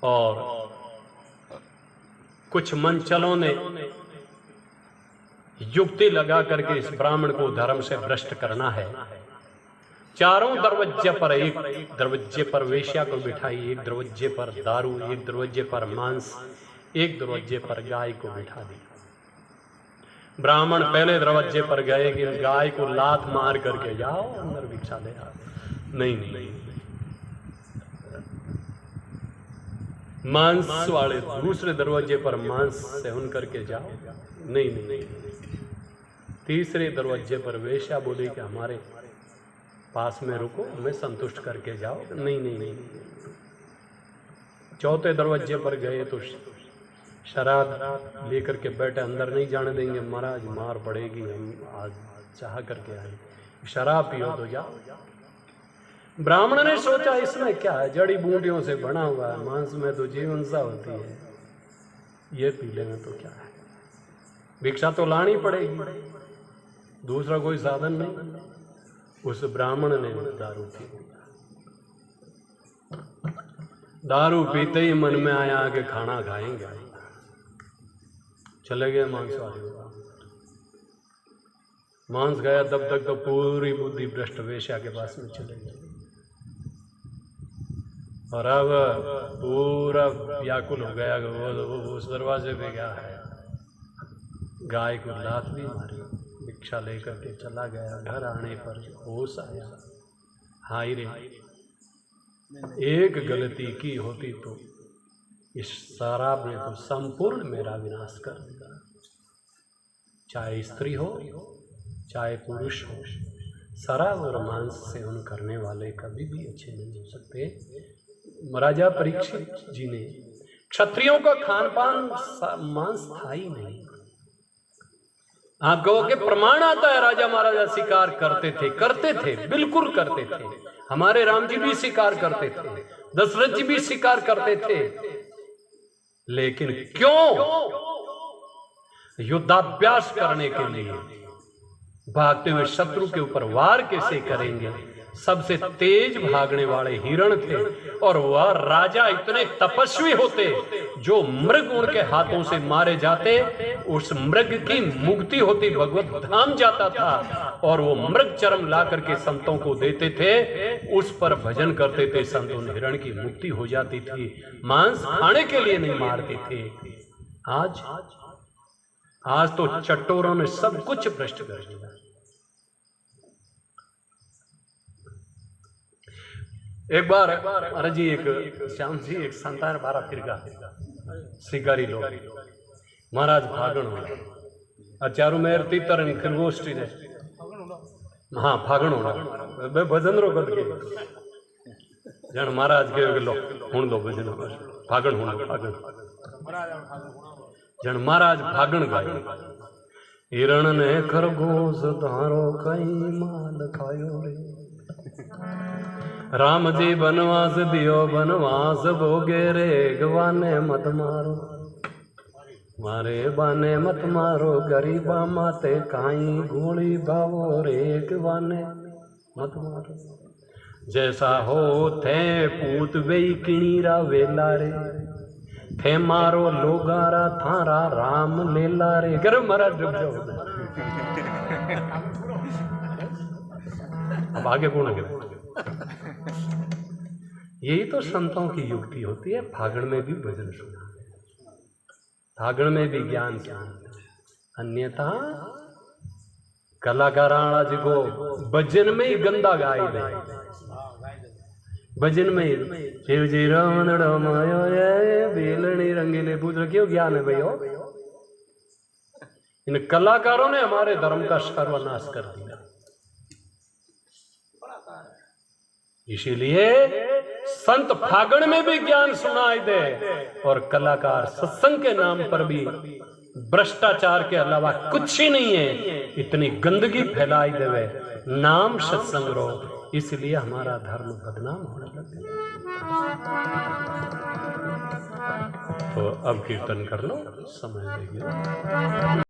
और कुछ मंचलों ने युक्ति लगा करके इस ब्राह्मण को धर्म से भ्रष्ट करना है। चारों दरवाजे पर, एक दरवाजे पर वेश्या को बिठाई, एक दरवाजे पर दारू, एक दरवाजे पर मांस, एक दरवाजे पर गाय को बिठा दी। ब्राह्मण पहले दरवाजे पर गए कि गाय को लात मार करके जाओ अंदर भिक्षा ले आओ। नहीं, मांस वाले दूसरे दरवाजे पर मांस सेवन करके जाओ। नहीं, तीसरे दरवाजे पर वेश्या बोली कि हमारे पास में रुको, हमें संतुष्ट करके जाओ। नहीं, चौथे दरवाजे पर गए तो शराब लेकर के बैठे, अंदर नहीं जाने देंगे महाराज, मार पड़ेगी, हम आज चाह करके आए, शराब पियो तो जाओ। ब्राह्मण ने सोचा इसमें क्या है, जड़ी बूटियों से बना हुआ है, मांस में तो जीवनसा होती है, ये पी लेना तो क्या है, भिक्षा तो लानी पड़ेगी, दूसरा कोई साधन नहीं। उस ब्राह्मण ने दारू पी लिया। दारू पीते ही मन में आया कि खाना खाएंगे, चले गए मांस वाले। मांस गया तब तक तो पूरी बुद्धि भ्रष्ट वेश्या के पास में चले गए, और अब पूरा व्याकुल हो गया। वो उस दरवाजे पे गया है, गाय को लात भी मारी, भिक्षा लेकर के चला गया। घर आने पर होश आया, हाय रे, एक गलती की होती तो इस शराब ने तो संपूर्ण मेरा विनाश कर दिया। चाहे स्त्री हो चाहे पुरुष हो, शराब और मांस सेवन करने वाले कभी भी अच्छे नहीं हो सकते। महाराजा परीक्षित जी ने, क्षत्रियों का खान पान मांस था ही नहीं। आप कहो कि प्रमाण आता है, राजा महाराजा शिकार करते थे, बिल्कुल करते थे। हमारे राम जी भी शिकार करते थे, दशरथ जी भी शिकार करते थे, लेकिन क्यों? युद्धाभ्यास करने के लिए, भागते हुए शत्रु के ऊपर वार कैसे करेंगे। सबसे तेज भागने वाले हिरण थे, और वह राजा इतने तपस्वी होते, जो मृग उनके हाथों से मारे जाते, उस मृग की मुक्ति होती, भगवत धाम जाता था, और वो मृग चरम ला करके संतों को देते थे, उस पर भजन करते थे, संतों हिरण की मुक्ति हो जाती थी। मांस खाने के लिए नहीं मारते थे। आज तो चट्टोरों ने सब कुछ भ्रष्ट कर दिया। एक बार महाराज जी, एक श्याम जी, एक संतान 12 फिरका शिकारी लोग, महाराज फागण हो, चारू मेर तीतर खरगोष्ठी ने, हाँ फागण होना भजन रो गद के जन महाराज के लो हुण दो भजन फागण होना, फागण जन महाराज फागण गायो। हिरण ने खरगोश धारो कई माल खायो रे, राम जी बनवास दियो बनवास भोगे रे, गवाने मत मारो मारे बाने मत मारो, गरीबा माते काई गोली बावो रे, गवाने मत मारो। जैसा हो थे पूत बेई किणीरा वेला रे, थे मारो लोगारा थारा राम लेला रे। गर्म महाराज डूब जाओ। अब आगे बोलो। यही तो संतों की युक्ति होती है। फागण में भी भजन सुना, फागण में भी ज्ञान सुना, अन्यथा कलाकाराणा जी को भजन में ही गंदा गाई दे, भजन में शिव जी रमण रमायो बेलनी रंगीले पुत्र, क्यों ज्ञान है भैया? इन कलाकारों ने हमारे धर्म का सर्वनाश कर दिया। इसीलिए संत फागण में भी ज्ञान सुनाई दे, और कलाकार सत्संग के नाम पर भी भ्रष्टाचार के अलावा कुछ ही नहीं है, इतनी गंदगी फैलाई देवे, नाम सत्संग रो, इसलिए हमारा धर्म बदनाम होने लग गया। तो अब कीर्तन कर लो, समय देगी।